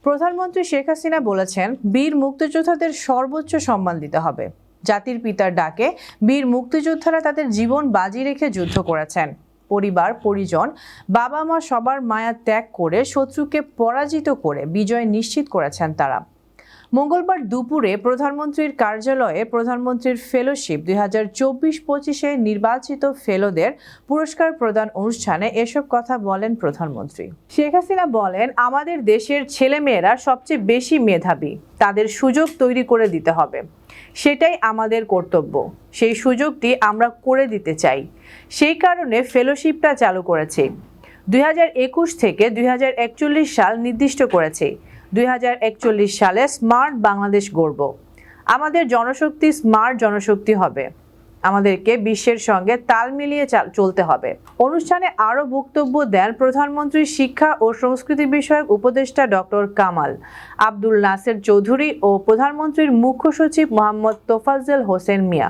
প্রধানমন্ত্রী শেখ হাসিনা বলেছেন, বীর মুক্তিযোদ্ধাদের সর্বোচ্চ সম্মান দিতে হবে। জাতির পিতার ডাকে বীর মুক্তিযোদ্ধারা তাদের জীবন বাজি রেখে যুদ্ধ করেছেন। পরিবার, পরিজন, বাবা মা সবার মায়া ত্যাগ করে শত্রুকে পরাজিত করে বিজয় নিশ্চিত করেছেন তারা। মঙ্গলবার দুপুরে প্রধানমন্ত্রীর কার্যালয়ে প্রধানমন্ত্রীর ফেলোশিপ 2024-25-এ নির্বাচিত ফেলোদের পুরস্কার প্রদান অনুষ্ঠানে এসব কথা বলেন প্রধানমন্ত্রী। শেখ হাসিনা বলেন, আমাদের দেশের ছেলেমেয়েরা সবচেয়ে বেশি মেধাবী, তাদের সুযোগ তৈরি করে দিতে হবে। সেটাই আমাদের কর্তব্য। সেই সুযোগটি আমরা করে দিতে চাই। সেই কারণে ফেলোশিপটা চালু করেছি। 2021 থেকে 2041 সাল নির্দিষ্ট করেছি। 2041 সালে স্মার্ট বাংলাদেশ গড়ব। আমাদের জনশক্তি স্মার্ট জনশক্তি হবে। আমাদেরকে বিশ্বের সঙ্গে তাল মিলিয়ে চলতে হবে। অনুষ্ঠানে আরও বক্তব্য দেন প্রধানমন্ত্রীর শিক্ষা ও সংস্কৃতি বিষয়ক উপদেষ্টা ডক্টর কামাল আব্দুল নাসের চৌধুরী ও প্রধানমন্ত্রীর মুখ্য সচিব মোহাম্মদ তোফাজ্জল হোসেন মিয়া।